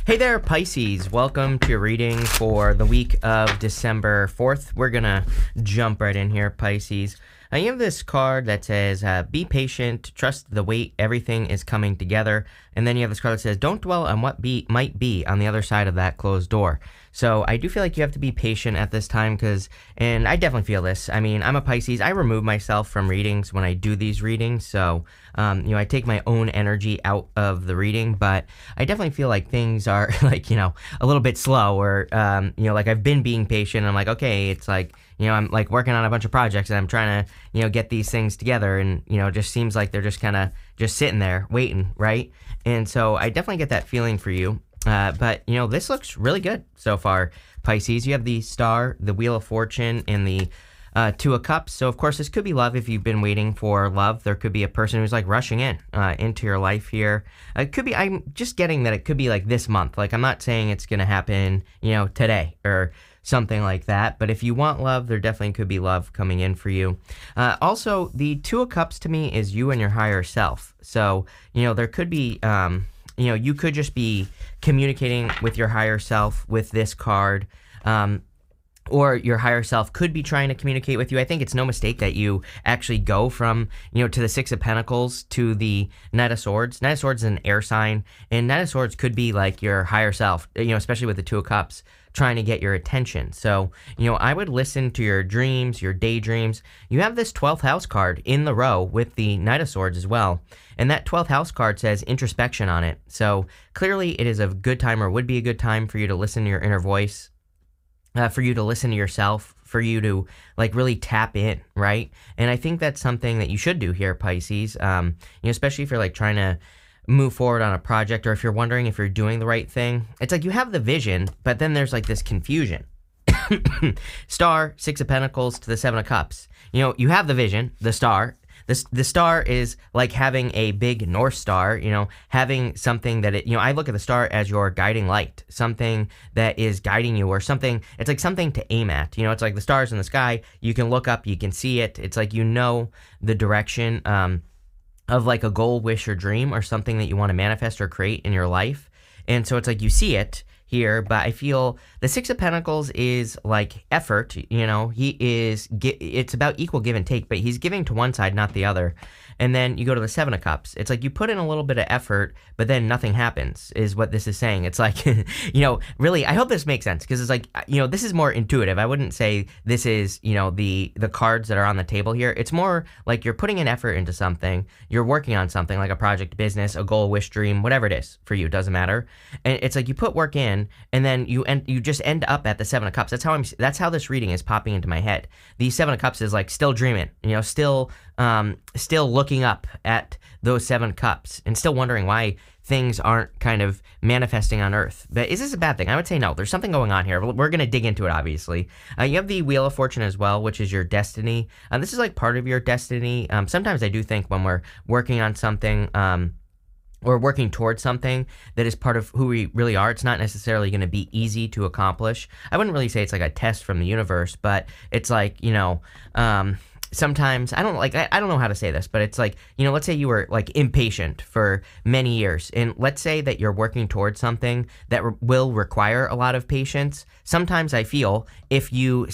Hey there, Pisces. Welcome to your reading for the week of December 4th. We're going to jump right in here, Pisces. You have this card that says, be patient, trust the wait, everything is coming together. And then you have this card that says, don't dwell on what might be on the other side of that closed door. So I do feel like you have to be patient at this time and I definitely feel this. I mean, I'm a Pisces. I remove myself from readings when I do these readings. So, I take my own energy out of the reading, but I definitely feel like things are a little bit slow or, I've been being patient. I'm like, okay, it's like, I'm like working on a bunch of projects and I'm trying to, get these things together and, it just seems like they're just kind of just sitting there waiting, right? And so I definitely get that feeling for you. But this looks really good so far, Pisces. You have the Star, the Wheel of Fortune, and the Two of Cups. So, of course, this could be love if you've been waiting for love. There could be a person who's, rushing into your life here. It could be, I'm just getting that it could be, this month. I'm not saying it's going to happen, today or something like that. But if you want love, there definitely could be love coming in for you. Also, the Two of Cups to me is you and your higher self. So, there could be... you could just be communicating with your higher self with this card, or your higher self could be trying to communicate with you. I think it's no mistake that you actually go from, to the Six of Pentacles to the Knight of Swords. Knight of Swords is an air sign, and Knight of Swords could be like your higher self, especially with the Two of Cups, trying to get your attention. So, I would listen to your dreams, your daydreams. You have this 12th house card in the row with the Knight of Swords as well. And that 12th house card says introspection on it. So clearly it is a good time or would be a good time for you to listen to your inner voice, for you to listen to yourself, for you to really tap in, right? And I think that's something that you should do here, Pisces, especially if you're trying to move forward on a project, or if you're wondering if you're doing the right thing. It's you have the vision, but then there's this confusion. Star, Six of Pentacles to the Seven of Cups. You have the vision, the star. The star is like having a big North Star, having something that I look at the star as your guiding light, something that is guiding you, or something, it's like something to aim at. It's like the stars in the sky, you can look up, you can see it. It's like the direction of a goal, wish, or dream, or something that you want to manifest or create in your life. And so it's you see it here, but I feel the Six of Pentacles is effort, it's about equal give and take, but he's giving to one side, not the other. And then you go to the Seven of Cups. It's you put in a little bit of effort, but then nothing happens, is what this is saying. It's really, I hope this makes sense, because it's this is more intuitive. I wouldn't say this is, the cards that are on the table here. It's more you're putting an effort into something, you're working on something like a project, business, a goal, wish, dream, whatever it is for you, it doesn't matter. And it's you put work in, and then you just end up at the Seven of Cups. That's how this reading is popping into my head. The Seven of Cups is still dreaming, still looking up at those Seven Cups and still wondering why things aren't kind of manifesting on Earth. But is this a bad thing? I would say no. There's something going on here. We're going to dig into it, obviously. You have the Wheel of Fortune as well, which is your destiny. This is part of your destiny. Sometimes I do think when we're working on something, or working towards something that is part of who we really are, it's not necessarily going to be easy to accomplish. I wouldn't really say it's a test from the universe, but it's sometimes I don't know how to say this, but it's let's say you were impatient for many years, and let's say that you're working towards something that will require a lot of patience. Sometimes I feel if you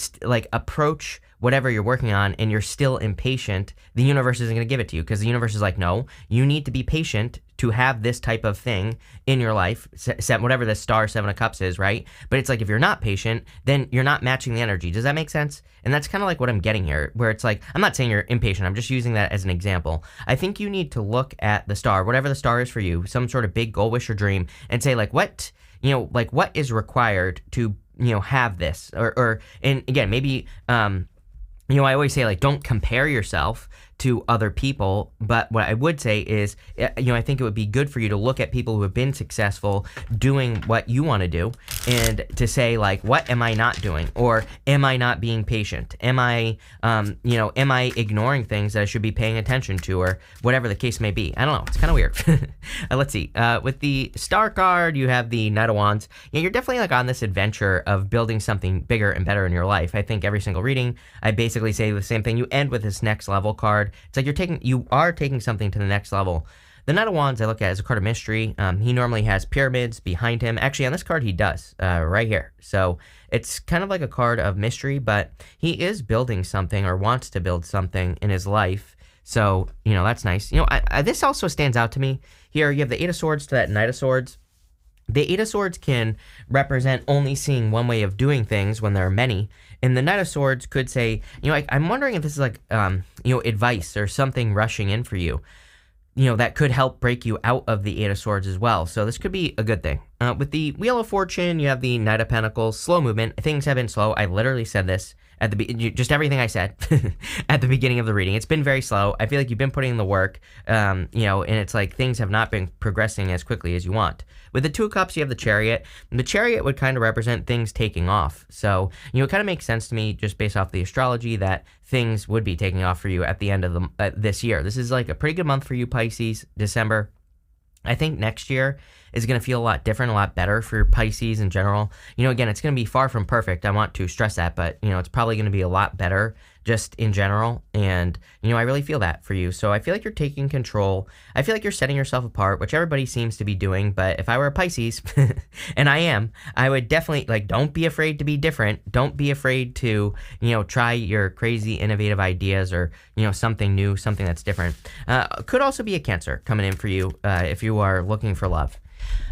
approach whatever you're working on and you're still impatient, the universe isn't going to give it to you, because the universe is no, you need to be patient to have this type of thing in your life, whatever the Star, Seven of Cups is, right? But it's if you're not patient, then you're not matching the energy. Does that make sense? And that's kind of what I'm getting here, where it's I'm not saying you're impatient, I'm just using that as an example. I think you need to look at the star, whatever the star is for you, some sort of big goal, wish, or dream, and say what, what is required to, have this, or and again, maybe, I always say, don't compare yourself to other people, but what I would say is, I think it would be good for you to look at people who have been successful doing what you want to do, and to say, what am I not doing? Or am I not being patient? Am I ignoring things that I should be paying attention to, or whatever the case may be? I don't know. It's kind of weird. Let's see. With the Star card, you have the Knight of Wands. Yeah, you're definitely on this adventure of building something bigger and better in your life. I think every single reading, I basically say the same thing. You end with this next level card. It's you are taking something to the next level. The Knight of Wands I look at as a card of mystery. He normally has pyramids behind him. Actually, on this card, he does, right here. So it's kind of like a card of mystery, but he is building something or wants to build something in his life. So, that's nice. This also stands out to me. Here, you have the Eight of Swords to that Knight of Swords. The Eight of Swords can represent only seeing one way of doing things when there are many. And the Knight of Swords could say, I'm wondering if this is like, advice or something rushing in for you, that could help break you out of the Eight of Swords as well. So this could be a good thing. With the Wheel of Fortune, you have the Knight of Pentacles, slow movement. Things have been slow. I literally said this at just everything I said at the beginning of the reading. It's been very slow. I feel like you've been putting in the work, and it's like things have not been progressing as quickly as you want. With the Two of Cups, you have the Chariot. The Chariot would kind of represent things taking off. So, it kind of makes sense to me just based off the astrology that things would be taking off for you at the end of this year. This is like a pretty good month for you, Pisces, December. I think next year is going to feel a lot different, a lot better for Pisces in general. Again, it's going to be far from perfect. I want to stress that, but, it's probably going to be a lot better just in general. And, I really feel that for you. So I feel like you're taking control. I feel like you're setting yourself apart, which everybody seems to be doing. But if I were a Pisces, and I am, I would definitely, don't be afraid to be different. Don't be afraid to, try your crazy, innovative ideas or, something new, something that's different. Could also be a Cancer coming in for you if you are looking for love.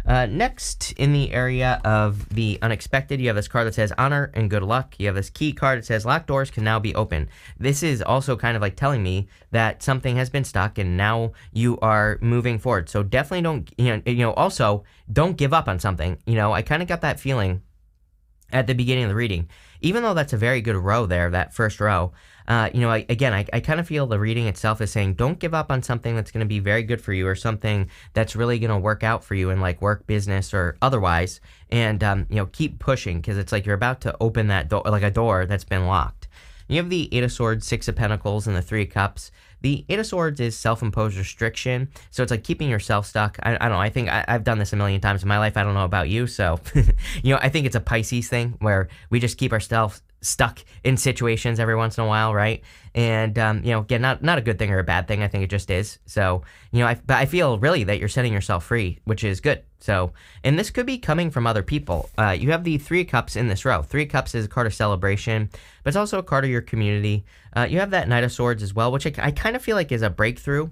Next, in the area of the unexpected, you have this card that says honor and good luck. You have this key card that says locked doors can now be open. This is also kind of like telling me that something has been stuck and now you are moving forward. So definitely don't, also don't give up on something. I kind of got that feeling at the beginning of the reading, even though that's a very good row there, that first row. I kind of feel the reading itself is saying don't give up on something that's going to be very good for you or something that's really going to work out for you in like work, business, or otherwise. And, keep pushing because it's like you're about to open that door, like a door that's been locked. You have the Eight of Swords, Six of Pentacles, and the Three of Cups. The Eight of Swords is self-imposed restriction, so it's like keeping yourself stuck. I don't know, I think I've done this a million times in my life. I don't know about you, so, I think it's a Pisces thing where we just keep ourselves stuck in situations every once in a while, right? And, again, not a good thing or a bad thing. I think it just is. So, but I feel really that you're setting yourself free, which is good. So, and this could be coming from other people. You have the Three of Cups in this row. Three of Cups is a card of celebration, but it's also a card of your community. You have that Knight of Swords as well, which I kind of feel like is a breakthrough,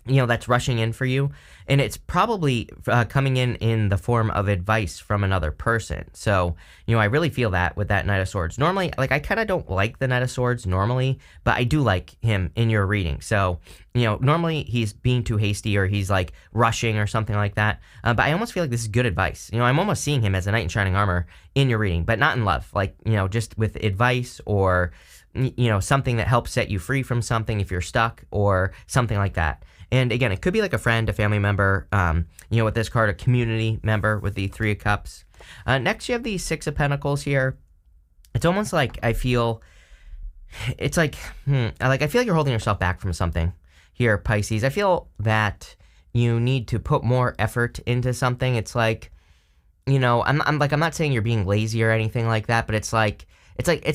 that's rushing in for you. And it's probably coming in the form of advice from another person. So, I really feel that with that Knight of Swords. Normally, I kind of don't like the Knight of Swords normally, but I do like him in your reading. So, normally he's being too hasty or he's like rushing or something like that. But I almost feel like this is good advice. I'm almost seeing him as a knight in shining armor in your reading, but not in love. Just with advice or, something that helps set you free from something if you're stuck or something like that. And again, it could be like a friend, a family member, with this card, a community member with the Three of Cups. Next, you have the Six of Pentacles here. It's almost like I feel, it's like, I feel like you're holding yourself back from something here, Pisces. I feel that you need to put more effort into something. It's like, I'm not saying you're being lazy or anything like that, but it's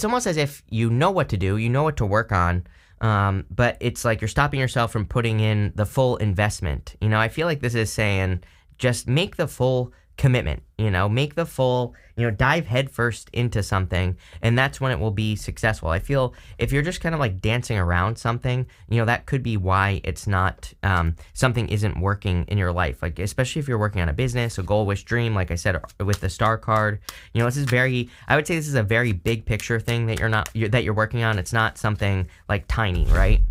almost as if you know what to do, you know what to work on. But it's like you're stopping yourself from putting in the full investment. I feel like this is saying just make the full commitment, make the full, dive headfirst into something, and that's when it will be successful. I feel if you're just kind of like dancing around something, that could be why it's not, something isn't working in your life. Like, especially if you're working on a business, a goal, wish, dream, like I said, with the star card, I would say this is a very big picture thing that you're working on. It's not something like tiny, right?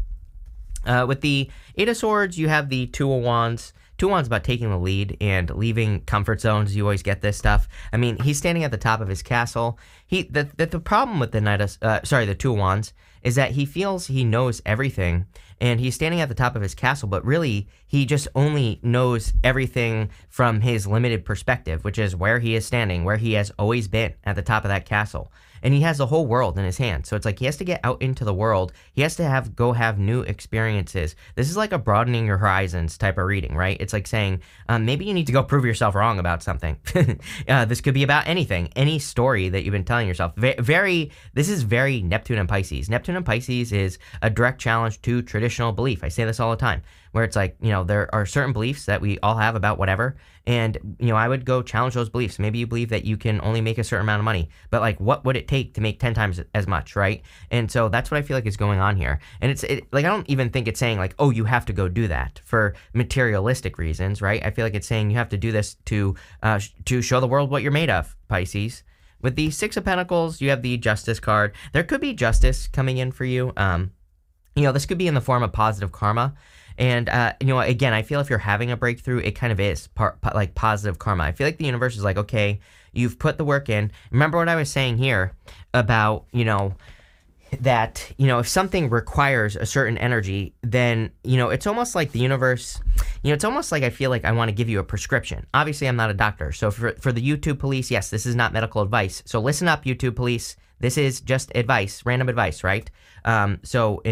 With the Eight of Swords, you have the Two of Wands. Two of Wands about taking the lead and leaving comfort zones. You always get this stuff. I mean, he's standing at the top of his castle. The problem with the Two of Wands is that he feels he knows everything, and he's standing at the top of his castle, but really he just only knows everything from his limited perspective, which is where he is standing, where he has always been at the top of that castle. And he has the whole world in his hand. So it's like he has to get out into the world. He has to have new experiences. This is like a broadening your horizons type of reading, right? It's like saying, maybe you need to go prove yourself wrong about something. This could be about anything, any story that you've been telling yourself. This is very Neptune and Pisces. Neptune Fortune in Pisces is a direct challenge to traditional belief. I say this all the time, where it's like, there are certain beliefs that we all have about whatever. And, I would go challenge those beliefs. Maybe you believe that you can only make a certain amount of money, but like, what would it take to make 10 times as much, right? And so that's what I feel like is going on here. And like, I don't even think it's saying like, oh, you have to go do that for materialistic reasons, right? I feel like it's saying you have to do this to show the world what you're made of, Pisces. With the Six of Pentacles, you have the Justice card. There could be justice coming in for you. This could be in the form of positive karma. And, again, I feel if you're having a breakthrough, it kind of is like positive karma. I feel like the universe is like, okay, you've put the work in. Remember what I was saying here about, that, if something requires a certain energy, then, it's almost like the universe, it's almost like I feel like I want to give you a prescription. Obviously, I'm not a doctor. So for the YouTube police, yes, this is not medical advice. So listen up, YouTube police. This is just advice, random advice, right? And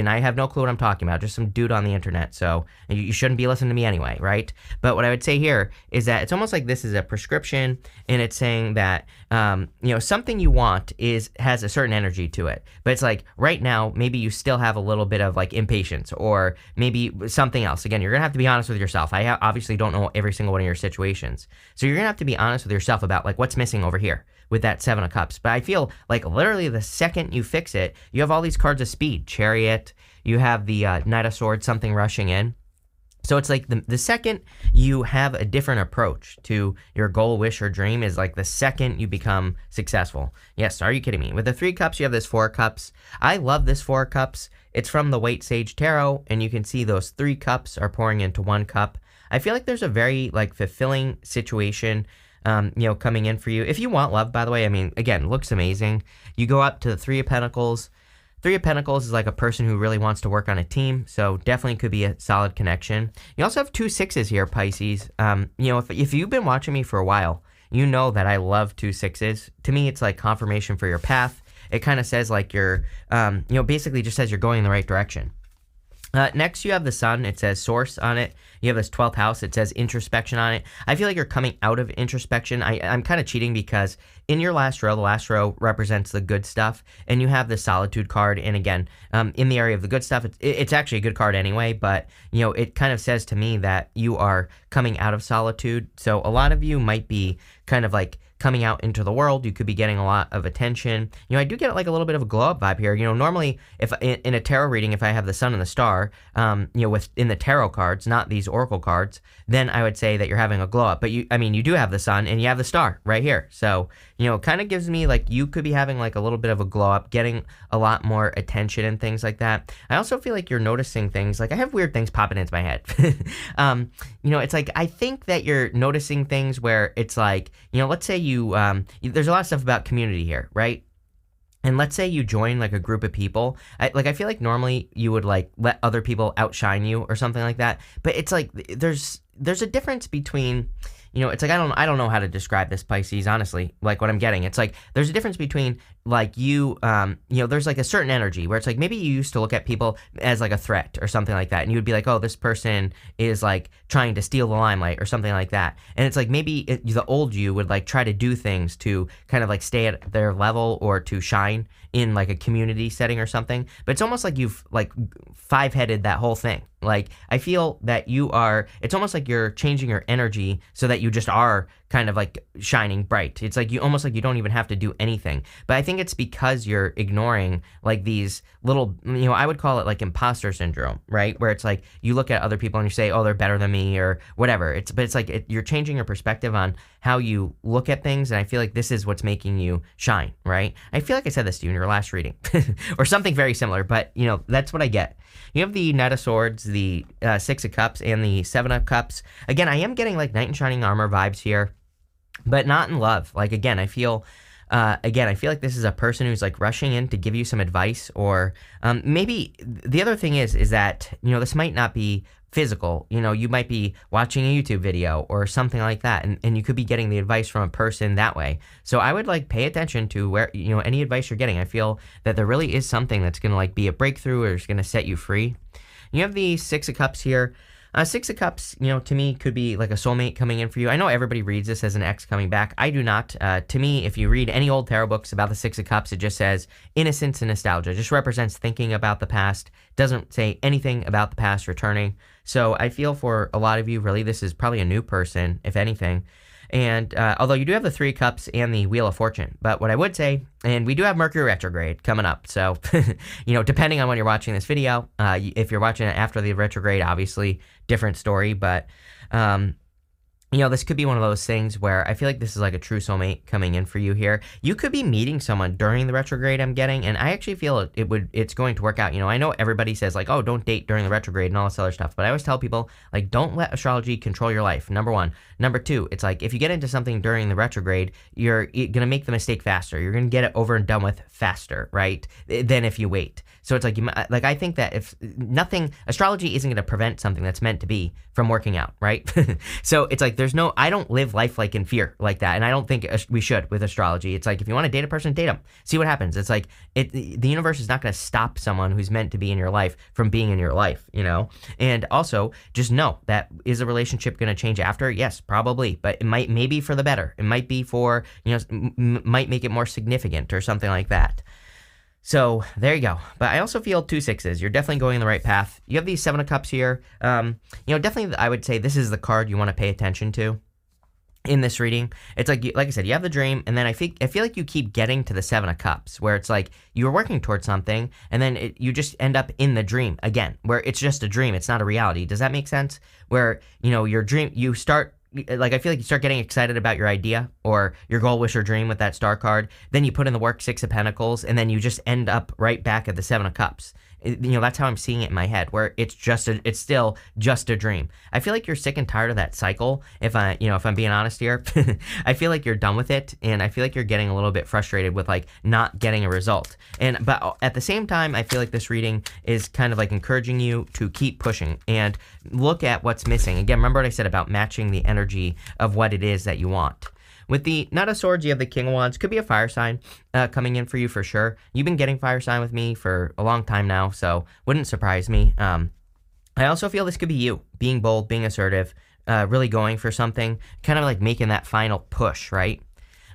I have no clue what I'm talking about, just some dude on the internet. So you shouldn't be listening to me anyway, right? But what I would say here is that it's almost like this is a prescription, and it's saying that, something you want has a certain energy to it. But it's like right now, maybe you still have a little bit of like impatience or maybe something else. Again, you're going to have to be honest with yourself. I obviously don't know every single one of your situations. So you're going to have to be honest with yourself about like what's missing over here with that Seven of Cups. But I feel like literally the second you fix it, you have all these cards of speed. Chariot, you have the Knight of Swords, something rushing in. So it's like the second you have a different approach to your goal, wish, or dream is like the second you become successful. Yes, are you kidding me? With the Three Cups, you have this Four Cups. I love this Four Cups. It's from the White Sage Tarot, and you can see those 3 cups are pouring into 1 cup. I feel like there's a very like fulfilling situation coming in for you. If you want love, by the way, I mean, again, looks amazing. You go up to the Three of Pentacles. Three of Pentacles is like a person who really wants to work on a team, so definitely could be a solid connection. You also have 2 sixes here, Pisces. If you've been watching me for a while, you know that I love 2 sixes. To me, it's like confirmation for your path. It kind of says like you're, basically just says you're going in the right direction. Next, you have the Sun. It says Source on it. You have this 12th house. It says introspection on it. I feel like you're coming out of introspection. I'm kind of cheating because in your last row, the last row represents the good stuff, and you have the Solitude card. And again, in the area of the good stuff, it's actually a good card anyway, but, it kind of says to me that you are coming out of solitude. So a lot of you might be kind of like coming out into the world. You could be getting a lot of attention. I do get like a little bit of a glow up vibe here. Normally if in a tarot reading, if I have the Sun and the Star, in the tarot cards, not these oracle cards, then I would say that you're having a glow up. But you do have the Sun and you have the Star right here. So, it kind of gives me like you could be having like a little bit of a glow up, getting a lot more attention and things like that. I also feel like you're noticing things. Like I have weird things popping into my head. It's like I think that you're noticing things where it's like, let's say there's a lot of stuff about community here, right? And let's say you join like a group of people. I feel like normally you would like let other people outshine you or something like that. But it's like there's a difference between, it's like I don't know how to describe this, Pisces, honestly, like what I'm getting. It's like there's a difference between like there's like a certain energy where it's like maybe you used to look at people as like a threat or something like that, and you would be like, oh, this person is like trying to steal the limelight or something like that. And it's like maybe the old you would like try to do things to kind of like stay at their level or to shine in like a community setting or something. But it's almost like you've like 5-headed that whole thing. Like I feel that it's almost like you're changing your energy so that you just are kind of like shining bright. It's like you almost like you don't even have to do anything. But I think it's because you're ignoring like these little, I would call it like imposter syndrome, right? Where it's like you look at other people and you say, oh, they're better than me or whatever. But it's like you're changing your perspective on how you look at things. And I feel like this is what's making you shine, right? I feel like I said this to you in your last reading or something very similar, but that's what I get. You have the Knight of Swords, the 6 of Cups, and the 7 of Cups. Again, I am getting like Knight in Shining Armor vibes here, but not in love. Like, again, I feel like this is a person who's like rushing in to give you some advice, or maybe the other thing is that, this might not be physical. You might be watching a YouTube video or something like that, and you could be getting the advice from a person that way. So I would like pay attention to where, any advice you're getting. I feel that there really is something that's going to like be a breakthrough or is going to set you free. You have the 6 of Cups here. Six of Cups, to me could be like a soulmate coming in for you. I know everybody reads this as an ex coming back. I do not. To me, if you read any old tarot books about the Six of Cups, it just says innocence and nostalgia. It just represents thinking about the past. Doesn't say anything about the past returning. So I feel for a lot of you, really, this is probably a new person, if anything. And although you do have the Three of Cups and the Wheel of Fortune, but what I would say, and we do have Mercury retrograde coming up. So, depending on when you're watching this video, if you're watching it after the retrograde, obviously different story. But this could be one of those things where I feel like this is like a true soulmate coming in for you here. You could be meeting someone during the retrograde, I'm getting, and I actually feel it's going to work out. I know everybody says like, oh, don't date during the retrograde and all this other stuff, but I always tell people like, don't let astrology control your life. Number one. Number two, it's like if you get into something during the retrograde, you're gonna make the mistake faster. You're gonna get it over and done with faster, right? Than if you wait. So it's like I think that if nothing, astrology isn't gonna prevent something that's meant to be from working out, right? So it's like I don't live life like in fear like that, and I don't think we should with astrology. It's like if you want to date a person, date them, see what happens. It's like the universe is not going to stop someone who's meant to be in your life from being in your life, And also just know that is a relationship going to change after? Yes, probably, but it maybe for the better. It might be for might make it more significant or something like that. So there you go. But I also feel 2 sixes. You're definitely going in the right path. You have these 7 of Cups here. Definitely I would say this is the card you want to pay attention to in this reading. It's like I said, you have the dream, and then I feel like you keep getting to the 7 of Cups, where it's like you're working towards something, and then you just end up in the dream again, where it's just a dream. It's not a reality. Does that make sense? Where, your dream, you start... Like, I feel like you start getting excited about your idea or your goal, wish, or dream with that star card. Then you put in the work, 6 of Pentacles, and then you just end up right back at the 7 of Cups. That's how I'm seeing it in my head, where it's still just a dream. I feel like you're sick and tired of that cycle. If I'm being honest here, I feel like you're done with it, and I feel like you're getting a little bit frustrated with like not getting a result. But at the same time, I feel like this reading is kind of like encouraging you to keep pushing and look at what's missing. Again, remember what I said about matching the energy of what it is that you want. With the Knight of Swords, you have the King of Wands. Could be a fire sign coming in for you for sure. You've been getting fire sign with me for a long time now, so wouldn't surprise me. I also feel this could be you, being bold, being assertive, really going for something, kind of like making that final push, right?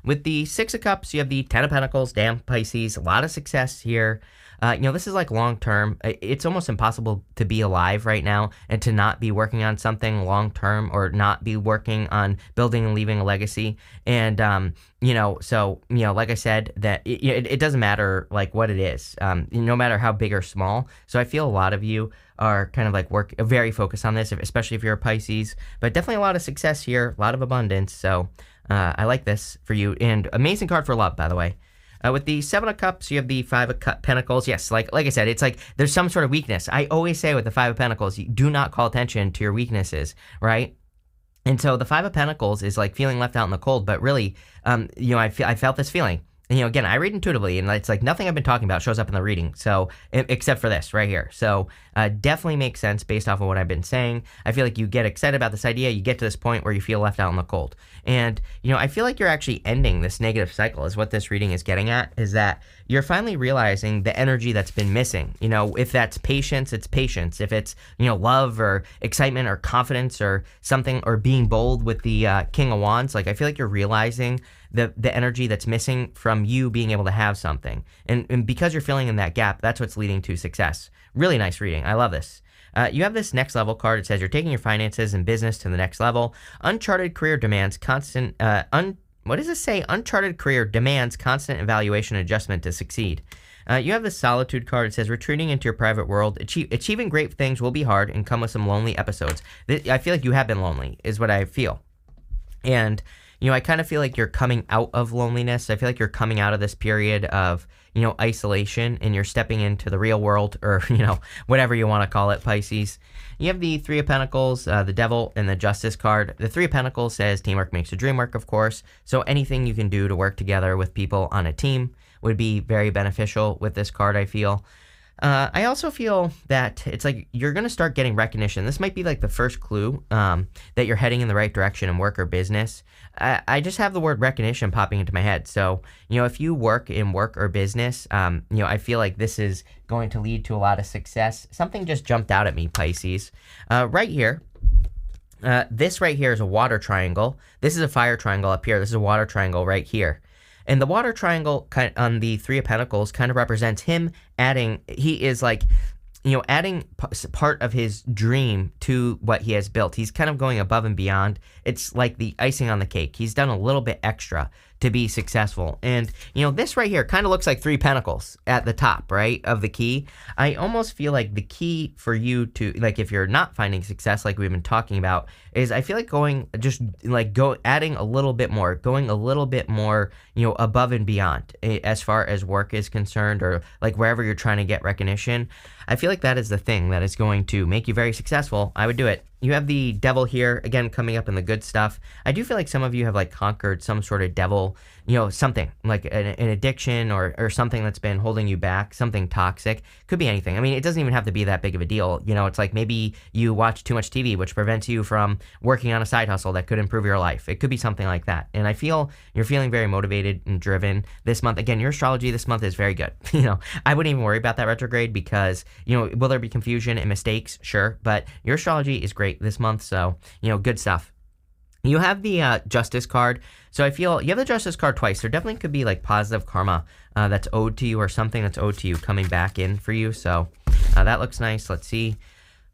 With the 6 of Cups, you have the 10 of Pentacles. Damn, Pisces, a lot of success here. This is like long term. It's almost impossible to be alive right now and to not be working on something long term or not be working on building and leaving a legacy. And, like I said, that it doesn't matter like what it is, no matter how big or small. So I feel a lot of you are kind of like very focused on this, especially if you're a Pisces, but definitely a lot of success here, a lot of abundance. So I like this for you, and amazing card for love, by the way. With the 7 of Cups, you have the 5 of Pentacles. Yes, like I said, it's like there's some sort of weakness. I always say with the 5 of Pentacles, you do not call attention to your weaknesses, right? And so the 5 of Pentacles is like feeling left out in the cold, but really, I felt this feeling. And, again, I read intuitively, and it's like nothing I've been talking about shows up in the reading, so except for this right here. So definitely makes sense based off of what I've been saying. I feel like you get excited about this idea, you get to this point where you feel left out in the cold. And, I feel like you're actually ending this negative cycle is what this reading is getting at, is that you're finally realizing the energy that's been missing. If that's patience, it's patience. If it's, love or excitement or confidence or something, or being bold with the King of Wands, like I feel like you're realizing the energy that's missing from you being able to have something. And because you're filling in that gap, that's what's leading to success. Really nice reading. I love this. You have this next level card. It says you're taking your finances and business to the next level. Uncharted career demands constant, what does it say? Uncharted career demands constant evaluation and adjustment to succeed. You have the solitude card. It says retreating into your private world. Achieving great things will be hard and come with some lonely episodes. I feel like you have been lonely is what I feel. And I kind of feel like you're coming out of loneliness. I feel like you're coming out of this period of, isolation, and you're stepping into the real world, or, whatever you want to call it, Pisces. You have the 3 of Pentacles, the Devil, and the Justice card. The 3 of Pentacles says teamwork makes the dream work, of course. So anything you can do to work together with people on a team would be very beneficial with this card, I feel. I also feel that it's like you're going to start getting recognition. This might be like the first clue that you're heading in the right direction in work or business. I just have the word recognition popping into my head. So, if you work in work or business, I feel like this is going to lead to a lot of success. Something just jumped out at me, Pisces. Right here, This right here is a water triangle. This is a fire triangle up here. This is a water triangle right here. And the water triangle on the Three of Pentacles kind of represents him adding, he is like, adding part of his dream to what he has built. He's kind of going above and beyond. It's like the icing on the cake. He's done a little bit extra to be successful. And, this right here kind of looks like Three Pentacles at the top, right, of the key. I almost feel like the key for you to, like, if you're not finding success, like we've been talking about, is I feel like adding a little bit more, going a little bit more, above and beyond as far as work is concerned, or like wherever you're trying to get recognition. I feel like that is the thing that is going to make you very successful. I would do it. You have the devil here, again, coming up in the good stuff. I do feel like some of you have like conquered some sort of devil, something like an addiction or something that's been holding you back, something toxic. Could be anything. I mean, it doesn't even have to be that big of a deal. It's like maybe you watch too much TV, which prevents you from working on a side hustle that could improve your life. It could be something like that. And I feel you're feeling very motivated and driven this month. Again, your astrology this month is very good. I wouldn't even worry about that retrograde because, will there be confusion and mistakes? Sure. But your astrology is great this month. So, good stuff. You have the Justice card. So I feel you have the Justice card twice. There definitely could be like positive karma that's owed to you, or something that's owed to you coming back in for you. So that looks nice. Let's see.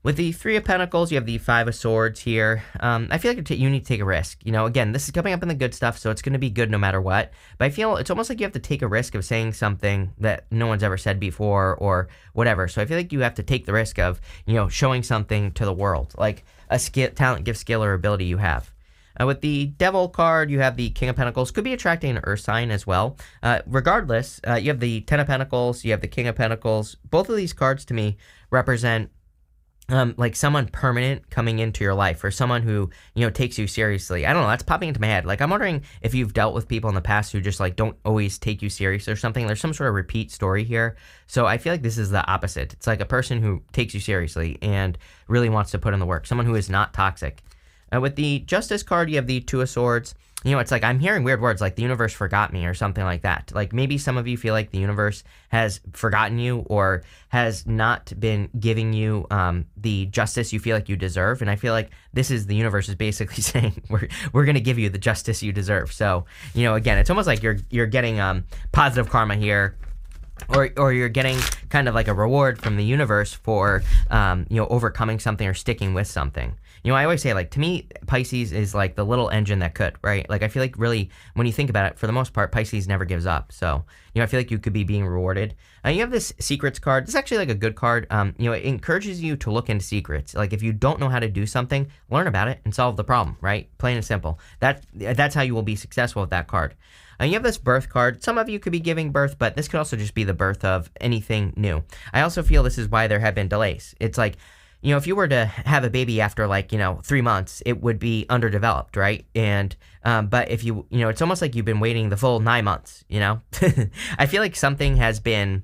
With the Three of Pentacles, you have the Five of Swords here. I feel like you need to take a risk. Again, this is coming up in the good stuff, so it's going to be good no matter what. But I feel it's almost like you have to take a risk of saying something that no one's ever said before or whatever. So I feel like you have to take the risk of, showing something to the world, like a talent, gift, skill, or ability you have. With the Devil card, you have the King of Pentacles. Could be attracting an Earth sign as well. Regardless, you have the Ten of Pentacles. You have the King of Pentacles. Both of these cards to me represent like someone permanent coming into your life, or someone who, takes you seriously. I don't know. That's popping into my head. Like, I'm wondering if you've dealt with people in the past who just like don't always take you serious or something. There's some sort of repeat story here. So I feel like this is the opposite. It's like a person who takes you seriously and really wants to put in the work. Someone who is not toxic. With the Justice card, you have the Two of Swords. It's like I'm hearing weird words like the universe forgot me or something like that. Like maybe some of you feel like the universe has forgotten you or has not been giving you the justice you feel like you deserve. And I feel like this is the universe is basically saying we're going to give you the justice you deserve. So, again, it's almost like you're getting positive karma here. Or you're getting kind of like a reward from the universe for, overcoming something or sticking with something. I always say, like, to me, Pisces is like the little engine that could, right? Like, I feel like really, when you think about it, for the most part, Pisces never gives up. So, I feel like you could be being rewarded. You have this Secrets card. This is actually like a good card. It encourages you to look into secrets. Like, if you don't know how to do something, learn about it and solve the problem, right? Plain and simple. That's how you will be successful with that card. You have this Birth card. Some of you could be giving birth, but this could also just be the birth of anything new. I also feel this is why there have been delays. It's like, if you were to have a baby after 3 months, it would be underdeveloped, right? And, but if you, it's almost like you've been waiting the full 9 months, I feel like something has been,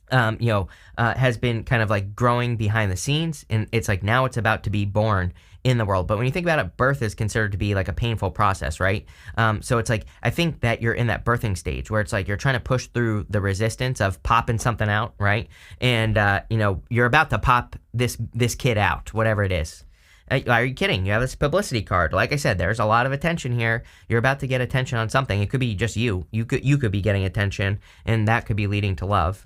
has been kind of like growing behind the scenes, and it's like now it's about to be born in the world. But when you think about it, birth is considered to be like a painful process, right? So it's like, I think that you're in that birthing stage where it's like you're trying to push through the resistance of popping something out, right? And, you're about to pop this kid out, whatever it is. Are you kidding? You have this publicity card. Like I said, there's a lot of attention here. You're about to get attention on something. It could be just you. You could be getting attention, and that could be leading to love.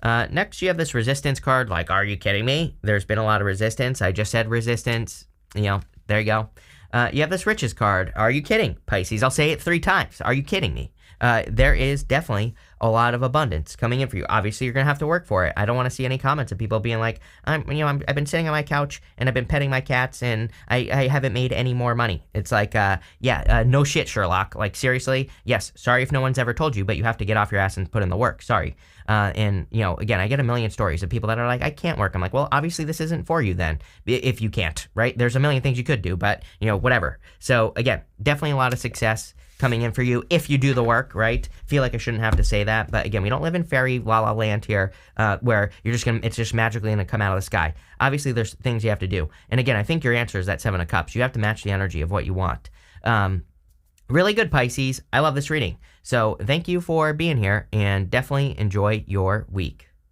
Next, you have this Resistance card. Like, are you kidding me? There's been a lot of resistance. I just said resistance. There you go. You have this Riches card. Are you kidding, Pisces? I'll say it 3 times. Are you kidding me? There is definitely a lot of abundance coming in for you. Obviously, you're going to have to work for it. I don't want to see any comments of people being like, I've been sitting on my couch and I've been petting my cats and I haven't made any more money. It's like, no shit, Sherlock. Like, seriously, yes, sorry if no one's ever told you, but you have to get off your ass and put in the work. Sorry. And, again, I get a million stories of people that are like, I can't work. I'm like, well, obviously this isn't for you then, if you can't, right? There's a million things you could do, but, whatever. So, again, definitely a lot of success coming in for you if you do the work, right? Feel like I shouldn't have to say that, but again, we don't live in fairy la la land here, where it's just magically gonna come out of the sky. Obviously, there's things you have to do, and again, I think your answer is that 7 of Cups. You have to match the energy of what you want. Really good, Pisces. I love this reading. So thank you for being here, and definitely enjoy your week.